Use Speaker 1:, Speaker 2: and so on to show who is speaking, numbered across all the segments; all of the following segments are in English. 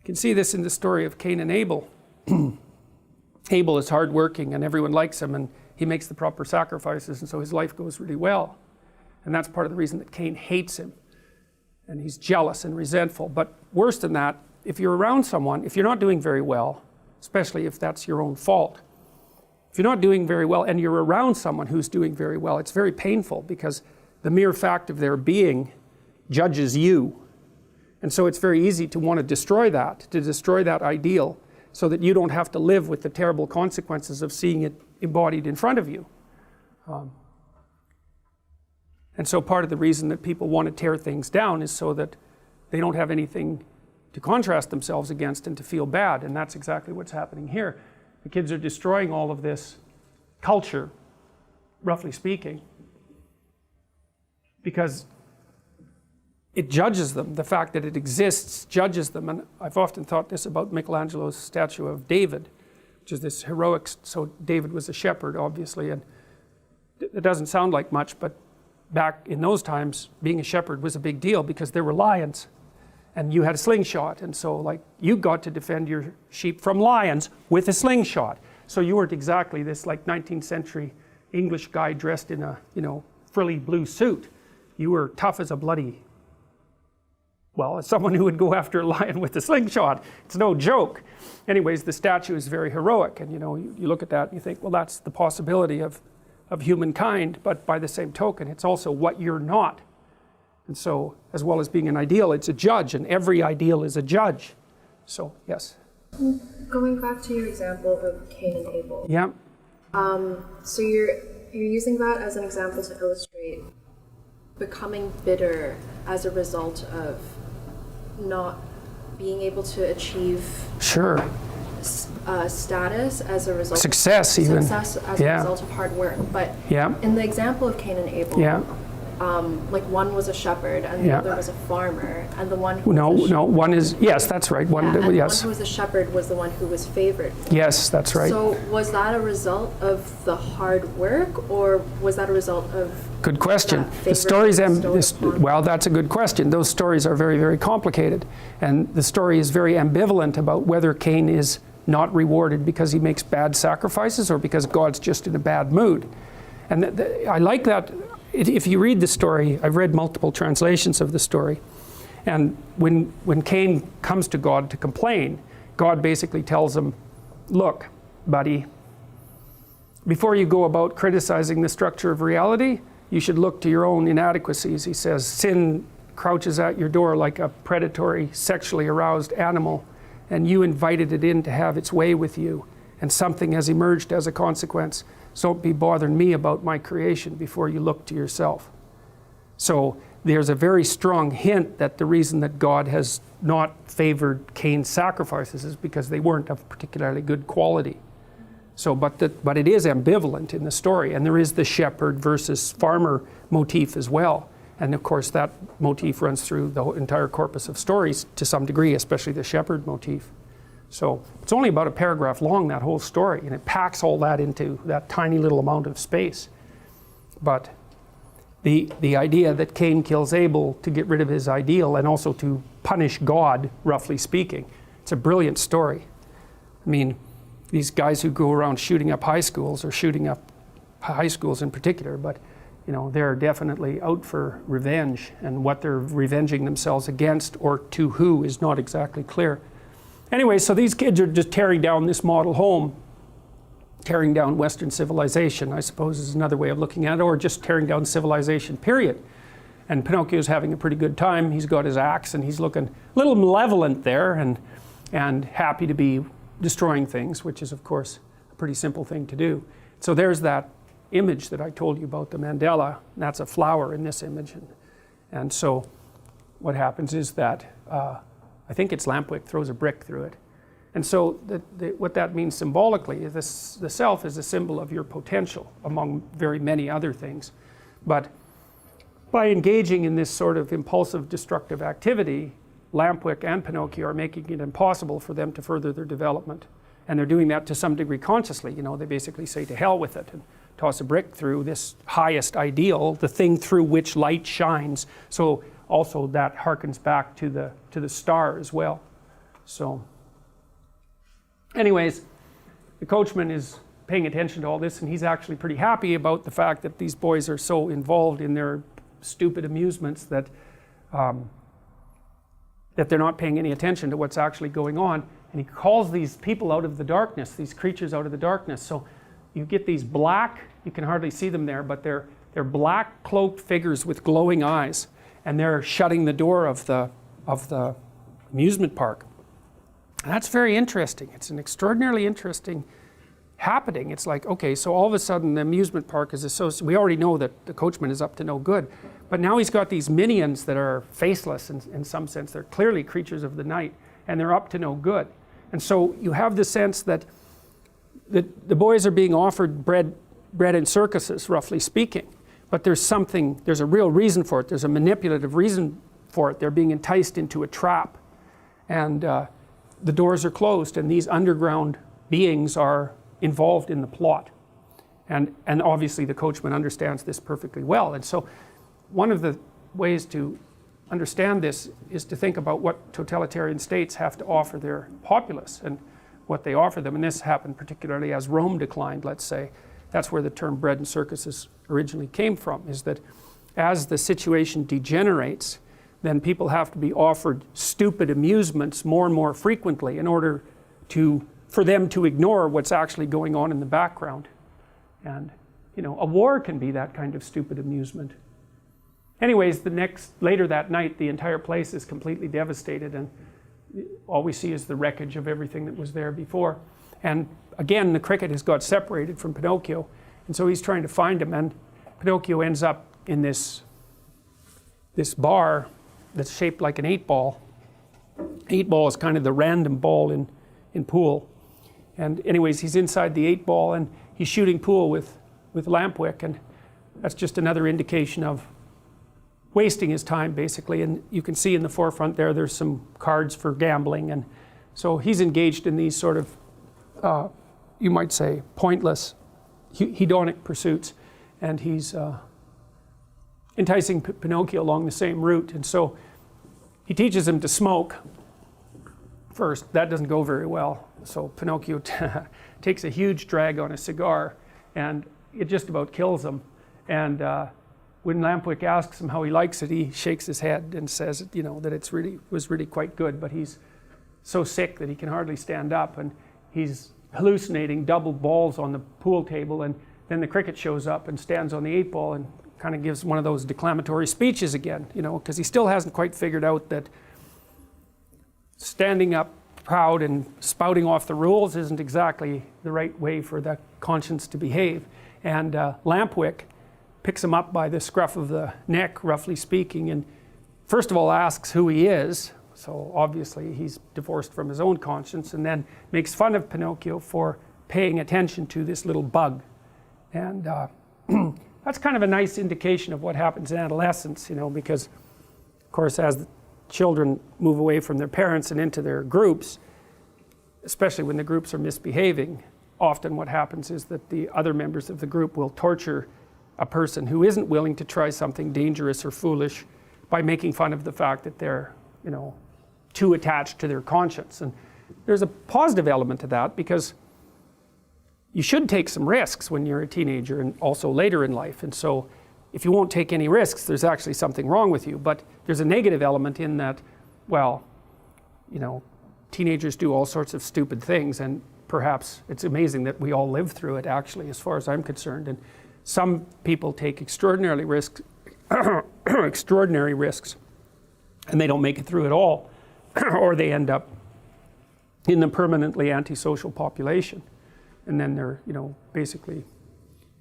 Speaker 1: You can see this in the story of Cain and Abel. Abel is hardworking and everyone likes him and he makes the proper sacrifices, and so his life goes really well. And that's part of the reason that Cain hates him. And he's jealous and resentful. But worse than that, if you're around someone, if you're not doing very well, especially if that's your own fault, if you're not doing very well and you're around someone who's doing very well, it's very painful because the mere fact of their being judges you. And so it's very easy to want to destroy that ideal, so that you don't have to live with the terrible consequences of seeing it embodied in front of you. And so part of the reason that people want to tear things down is so that they don't have anything to contrast themselves against and to feel bad. And that's exactly what's happening here. The kids are destroying all of this culture, roughly speaking, because it judges them. The fact that it exists judges them. And I've often thought this about Michelangelo's statue of David, which is this heroic, so David was a shepherd, obviously, and it doesn't sound like much, but back in those times, being a shepherd was a big deal because there were lions and you had a slingshot, and so like you got to defend your sheep from lions with a slingshot. So you weren't exactly this like 19th century English guy dressed in a, frilly blue suit. You were tough as a bloody, well, as someone who would go after a lion with a slingshot. It's no joke. Anyways, the statue is very heroic, and you look at that and you think, well, that's the possibility of humankind, but by the same token, it's also what you're not. And so, as well as being an ideal, it's a judge, and every ideal is a judge. So, yes?
Speaker 2: Going back to your example of Cain and Abel.
Speaker 1: Yeah.
Speaker 2: So you're using that as an example to illustrate becoming bitter as a result of not being able to achieve
Speaker 1: sure
Speaker 2: status as a result
Speaker 1: success
Speaker 2: of,
Speaker 1: even
Speaker 2: success as a result of hard work. But in the example of Cain and Abel, like one was a shepherd and the other was a farmer, and the one who
Speaker 1: one is, yes, that's right,
Speaker 2: the one who was a shepherd was the one who was favored.
Speaker 1: Yes, that's right.
Speaker 2: So was that a result of the hard work, or was that a result of
Speaker 1: good question. The stories, well, that's a good question. Those stories are very, very complicated. And the story is very ambivalent about whether Cain is not rewarded because he makes bad sacrifices or because God's just in a bad mood. And I like that. If you read the story, I've read multiple translations of the story. And when Cain comes to God to complain, God basically tells him, look, buddy, before you go about criticizing the structure of reality, you should look to your own inadequacies. He says, sin crouches at your door like a predatory, sexually aroused animal, and you invited it in to have its way with you, and something has emerged as a consequence. So don't be bothering me about my creation before you look to yourself. So there's a very strong hint that the reason that God has not favored Cain's sacrifices is because they weren't of particularly good quality. So, but it is ambivalent in the story, and there is the shepherd versus farmer motif as well. And of course that motif runs through the entire corpus of stories to some degree, especially the shepherd motif. So it's only about a paragraph long, that whole story, and it packs all that into that tiny little amount of space. But the idea that Cain kills Abel to get rid of his ideal and also to punish God, roughly speaking, it's a brilliant story. I mean, these guys who go around shooting up high schools, or shooting up high schools in particular, but they're definitely out for revenge, and what they're revenging themselves against or to who is not exactly clear. Anyway, so these kids are just tearing down this model home, tearing down Western civilization, I suppose is another way of looking at it, or just tearing down civilization, period. And Pinocchio's having a pretty good time. He's got his axe and he's looking a little malevolent there, and happy to be destroying things, which is of course a pretty simple thing to do. So there's that image that I told you about, the mandala. That's a flower in this image, and so what happens is that I think it's Lampwick throws a brick through it, and so what that means symbolically is the self is a symbol of your potential among very many other things. But by engaging in this sort of impulsive destructive activity, Lampwick and Pinocchio are making it impossible for them to further their development. And they're doing that to some degree consciously. They basically say to hell with it and toss a brick through this highest ideal, the thing through which light shines. So also that harkens back to the star as well. So anyways, the coachman is paying attention to all this, and he's actually pretty happy about the fact that these boys are so involved in their stupid amusements that that they're not paying any attention to what's actually going on. And he calls these people out of the darkness, these creatures out of the darkness. So you get these black, you can hardly see them there, but they're black cloaked figures with glowing eyes, and they're shutting the door of the amusement park. And that's very interesting. It's an extraordinarily interesting happening. It's like, okay, so all of a sudden the amusement park is associated. We already know that the coachman is up to no good, but now he's got these minions that are faceless in some sense. They're clearly creatures of the night, and they're up to no good. And so you have the sense that the boys are being offered bread in circuses, roughly speaking, but there's a real reason for it. There's a manipulative reason for it. They're being enticed into a trap, and the doors are closed, and these underground beings are involved in the plot. And obviously the coachman understands this perfectly well. And so one of the ways to understand this is to think about what totalitarian states have to offer their populace and what they offer them. And this happened particularly as Rome declined, let's say. That's where the term bread and circuses originally came from, is that as the situation degenerates, then people have to be offered stupid amusements more and more frequently in order for them to ignore what's actually going on in the background. And, a war can be that kind of stupid amusement. Anyways, later that night, the entire place is completely devastated, and all we see is the wreckage of everything that was there before. And again, the cricket has got separated from Pinocchio, and so he's trying to find him, and Pinocchio ends up in this bar that's shaped like an 8-ball. 8-ball is kind of the random ball in pool. And anyways, he's inside the 8-ball, and he's shooting pool with Lampwick, and that's just another indication of wasting his time, basically. And you can see in the forefront there's some cards for gambling, and so he's engaged in these sort of, you might say, pointless, hedonic pursuits, and he's enticing Pinocchio along the same route. And so he teaches him to smoke first. That doesn't go very well. So Pinocchio takes a huge drag on a cigar, and it just about kills him. And when Lampwick asks him how he likes it, he shakes his head and says, that it was really quite good, but he's so sick that he can hardly stand up, and he's hallucinating double balls on the pool table. And then the cricket shows up and stands on the 8-ball and kind of gives one of those declamatory speeches again, because he still hasn't quite figured out that standing up proud and spouting off the rules isn't exactly the right way for the conscience to behave. And Lampwick picks him up by the scruff of the neck, roughly speaking, and first of all asks who he is. So obviously he's divorced from his own conscience, and then makes fun of Pinocchio for paying attention to this little bug. And that's kind of a nice indication of what happens in adolescence, because of course as the children move away from their parents and into their groups, especially when the groups are misbehaving, often what happens is that the other members of the group will torture a person who isn't willing to try something dangerous or foolish by making fun of the fact that they're, too attached to their conscience. And there's a positive element to that, because you should take some risks when you're a teenager and also later in life. And so if you won't take any risks, there's actually something wrong with you. But there's a negative element in that, teenagers do all sorts of stupid things, and perhaps it's amazing that we all live through it, actually, as far as I'm concerned. And some people take extraordinary risks, and they don't make it through at all, or they end up in the permanently antisocial population. And then they're, basically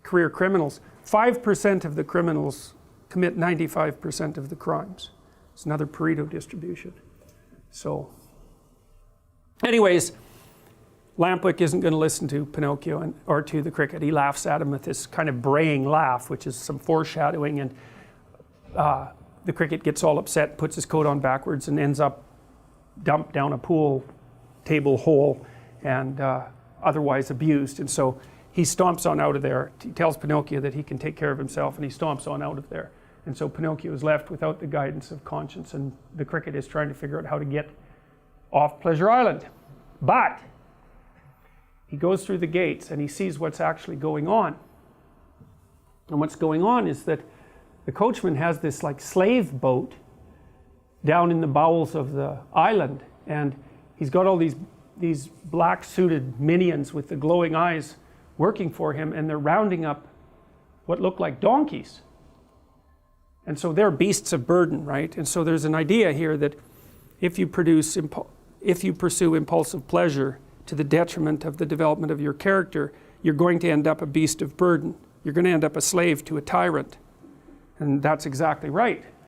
Speaker 1: career criminals. 5% of the criminals commit 95% of the crimes. It's another Pareto distribution. So, anyways, Lampwick isn't going to listen to Pinocchio or to the cricket. He laughs at him with this kind of braying laugh, which is some foreshadowing, and the cricket gets all upset, puts his coat on backwards, and ends up dumped down a pool table hole and otherwise abused. And so he stomps on out of there. He tells Pinocchio that he can take care of himself, and he stomps on out of there. And so Pinocchio is left without the guidance of conscience, and the cricket is trying to figure out how to get off Pleasure Island. But he goes through the gates and he sees what's actually going on. And what's going on is that the coachman has this like slave boat down in the bowels of the island, and he's got all these black suited minions with the glowing eyes working for him, and they're rounding up what look like donkeys. And so they're beasts of burden, right? And so there's an idea here that if you pursue impulsive pleasure to the detriment of the development of your character, you're going to end up a beast of burden. You're going to end up a slave to a tyrant. And that's exactly right.